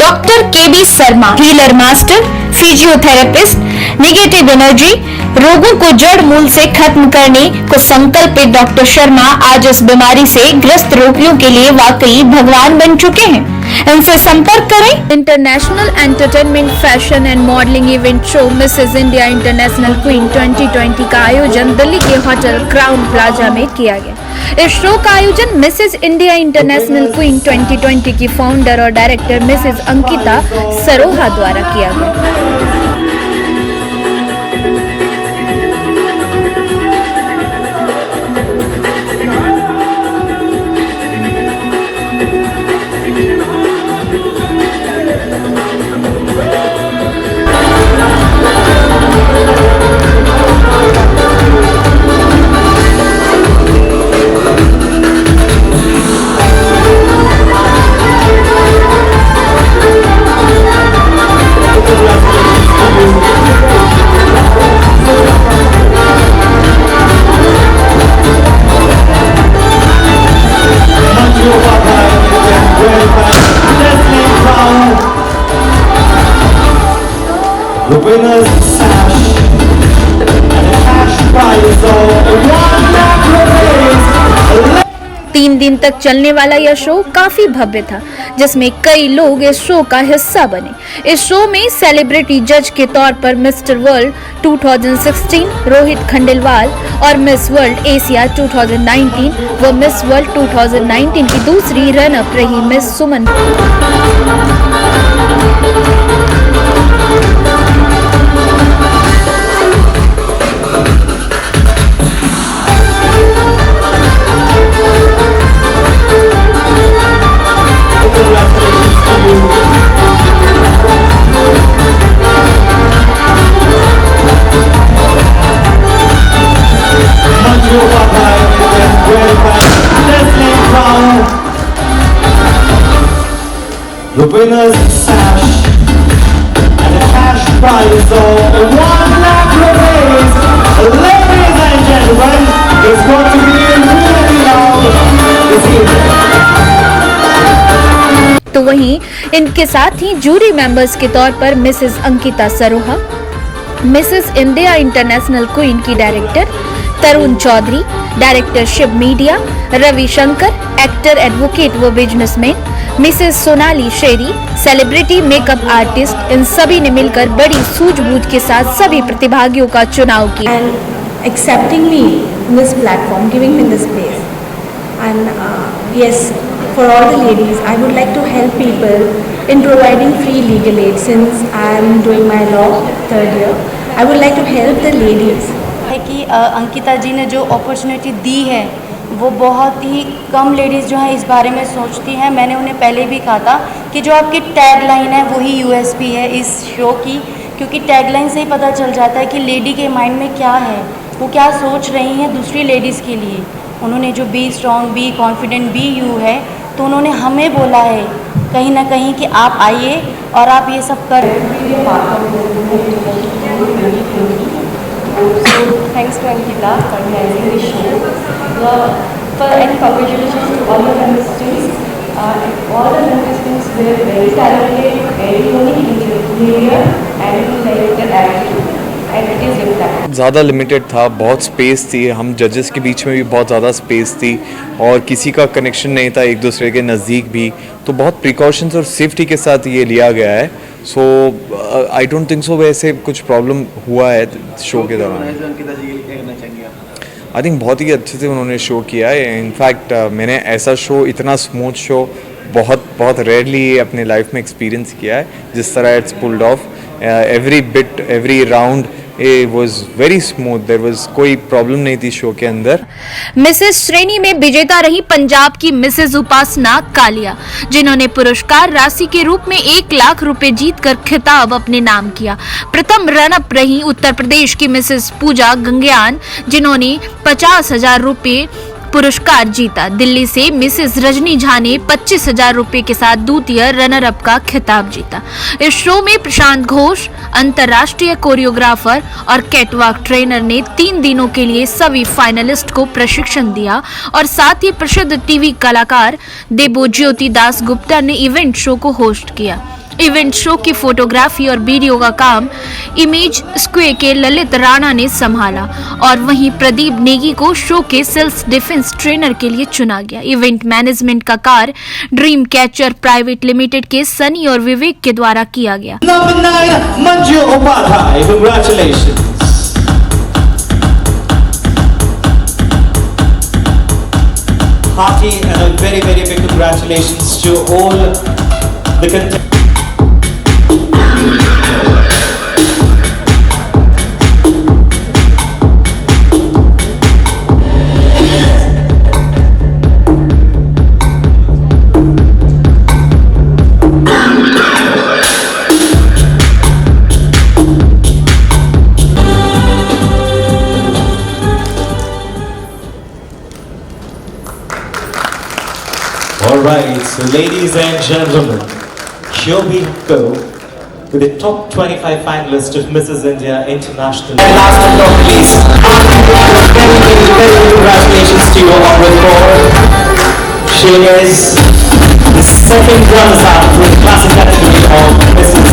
Doctor KB Sharma, healer master, physiotherapist, negative energy, रोगों को जड़ मूल से खत्म करने को संकल्पित डॉक्टर शर्मा आज इस बीमारी से ग्रस्त रोगियों के लिए वाकई भगवान बन चुके हैं। इनसे संपर्क करें। International entertainment, fashion and modelling event show Mrs India international queen 2020 का आयोजन दिल्ली के होटल क्राउन प्लाजा में किया गया। इस शो का आयोजन मिसेज इंडिया इंटरनेशनल क्वीन 2020 की फाउंडर और डायरेक्टर मिसेज अंकिता सरोहा द्वारा किया गया। The winner's sash and a cash prize of 1 lakh rupees. 3 दिन तक चलने वाला यह शो काफी भव्य था, जिसमें कई लोग इस शो का हिस्सा बने। इस शो में सेलिब्रिटी जज के तौर पर मिस्टर वर्ल्ड 2016 रोहित खंडेलवाल और मिस वर्ल्ड एशिया 2019 व मिस वर्ल्ड 2019 की दूसरी रनअप रही miss Suman The winner's sash and a cash prize of 1 lakh rupees. Ladies and gentlemen, it's going to be really loud this evening. तो वहीं इनके साथ ही jury members के तौर पर Mrs Ankita Saroha, Mrs India international queen की director Tarun Chaudhary, director Shiv media Ravi Shankar, actor, advocate व businessman Mrs Sonali Sheri, celebrity makeup artist, इन सभी ने मिलकर बड़ी सूझबूझ के साथ सभी प्रतिभागियों का चुनाव किया। And accepting me in this platform, giving me this place, and yes, for all the ladies, I would like to help people in providing free legal aid since I am doing my law 3rd year. I would like to help the ladies. है कि अंकिता जी ने जो opportunity दी है वो बहुत ही कम ladies जो है इस बारे में सोचती हैं। मैंने उन्हें पहले भी कहा था कि जो आपकी टैगलाइन है वही यूएसपी है इस शो की, क्योंकि टैगलाइन से ही पता चल जाता है कि लेडी के माइंड में क्या है, वो क्या सोच रही हैं दूसरी लेडीज़ के लिए। उन्होंने जो be strong, be confident, be you है, तो उन्होंने हमें बोला है कहीं ना कहीं कि आप आइए और आप ये सब कर। So thanks to Ankita for organizing this show. And congratulations to all the contestants. All the contestants were very talented, very unique in their behavior and in their attitude. And it is impactful. ज़्यादा limited था, बहुत space थी, हम जजेस के बीच में भी बहुत ज़्यादा स्पेस थी और किसी का कनेक्शन नहीं था एक दूसरे के नज़दीक भी, तो बहुत प्रिकॉशंस और सेफ्टी के साथ ये लिया गया है। सो आई डोंट थिंक सो वैसे कुछ प्रॉब्लम हुआ है शो के दौरान। आई थिंक बहुत ही अच्छे से उन्होंने शो किया है। इनफैक्ट मैंने ऐसा शो, इतना स्मूथ शो बहुत रेयरली अपने लाइफ में एक्सपीरियंस किया है जिस तरह it's pulled off. Every bit, every round it was very smooth. There was कोई प्रॉब्लम नहीं थी शो के अंदर। मिसेस श्रेणी में विजेता रही पंजाब की मिसेस उपासना कालिया, जिन्होंने पुरस्कार राशि के रूप में 1 लाख रुपए जीतकर खिताब अपने नाम किया। प्रथम रनअप रही उत्तर प्रदेश की मिसेस पूजा गंगयान, जिन्होंने 50,000 रुपए पुरस्कार जीता। दिल्ली से मिसेस रजनी झा ने 25,000 रुपए के साथ द्वितीय रनर अप का खिताब जीता। इस शो में प्रशांत घोष, अंतर्राष्ट्रीय कोरियोग्राफर और कैटवॉक ट्रेनर ने 3 दिनों के लिए सभी फाइनलिस्ट को प्रशिक्षण दिया और साथ ही प्रसिद्ध टीवी कलाकार देबोज्योति दास गुप्ता ने इवेंट शो को होस्ट किया। इवेंट शो की फोटोग्राफी और वीडियो का काम इमेज स्क्वे के ललित राणा ने संभाला और वहीं प्रदीप नेगी को शो के सेल्फ डिफेंस ट्रेनर के लिए चुना गया। इवेंट मैनेजमेंट का कार्य ड्रीम कैचर प्राइवेट लिमिटेड के सनी और विवेक के द्वारा किया गया। Number 9, Manju Upadhyay. Congratulations. Hearty and a very, very big congratulations to all the contestants. Alright, so ladies and gentlemen, here we go with the top 25 finalists of Mrs. India International. And last but not least, very congratulations to you on with board. She is the second runners-up for the classic category of Mrs.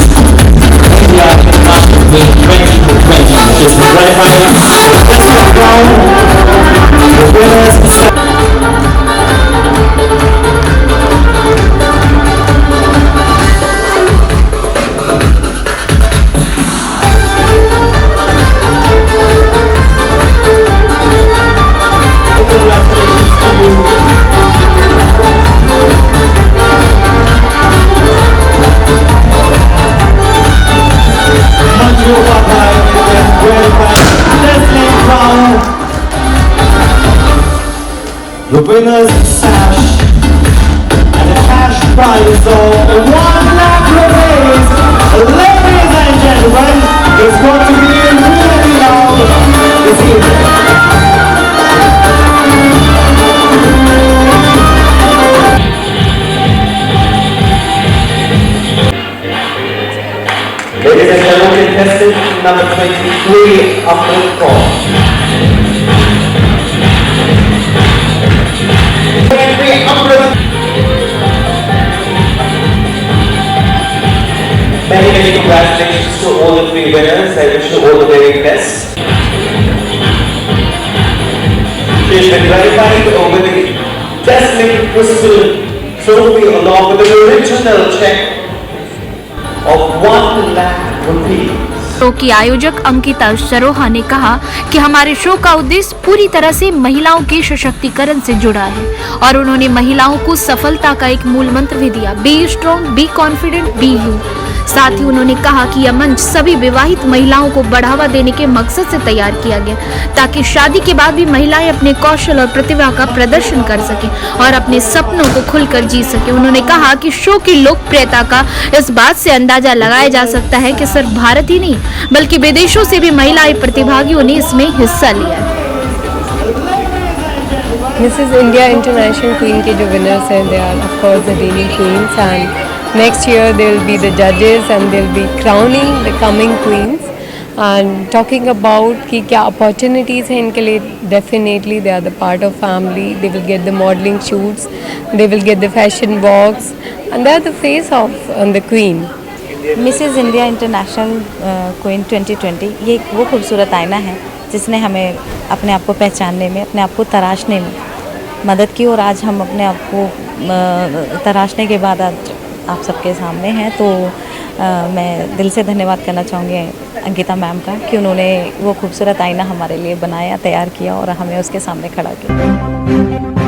India International 2020. She's been gratifying. Let's have round the winners. The winner's sash and a cash prize of 1 lakh rupees. Ladies and gentlemen, it's going to be really loud this evening. Ladies and gentlemen, contestant number 23, Amrit Kaur. Many, many congratulations to all the 3 winners. I wish you all the very best. She has been verified with the Desmond Crystal Trophy along with an original check of 1 lakh rupees. Show की आयोजक अंकिता सरोहा ने कहा कि हमारे show का उद्देश्य पूरी तरह से महिलाओं के सशक्तिकरण से जुड़ा है और उन्होंने महिलाओं को सफलता का एक मूल मंत्र भी दिया, be strong, be confident, be you. साथ ही उन्होंने कहा कि यह मंच सभी विवाहित महिलाओं को बढ़ावा देने के मकसद से तैयार किया गया ताकि शादी के बाद भी महिलाएं अपने कौशल और प्रतिभा का प्रदर्शन कर सकें और अपने सपनों को खुलकर जी सकें। उन्होंने कहा कि शो की लोकप्रियता का इस बात से अंदाजा लगाया जा सकता है कि सिर्फ भारत ही नहीं बल्कि विदेशों से भी महिलाएं प्रतिभागियों ने इसमें हिस्सा लिया है। मिसेस इंडिया इंटरनेशनल क्वीन के जो विनर्स हैं, they are of course the reigning queens and next year they will be the judges and they will be crowning the coming queens and talking about कि क्या opportunities हैं इनके लिए। definitely they are the part of family, they will get the modeling shoots, they will get the fashion walks and they are the face of the queen. Mrs India international queen 2020 ये वो खूबसूरत आईना है जिसने हमें अपने आप को पहचानने में, अपने आप को तराशने में मदद की और आज हम अपने आप को तराशने के बाद आज आप सबके सामने हैं। तो मैं दिल से धन्यवाद करना चाहूँगी अंकिता मैम का कि उन्होंने वो खूबसूरत आईना हमारे लिए बनाया, तैयार किया और हमें उसके सामने खड़ा किया।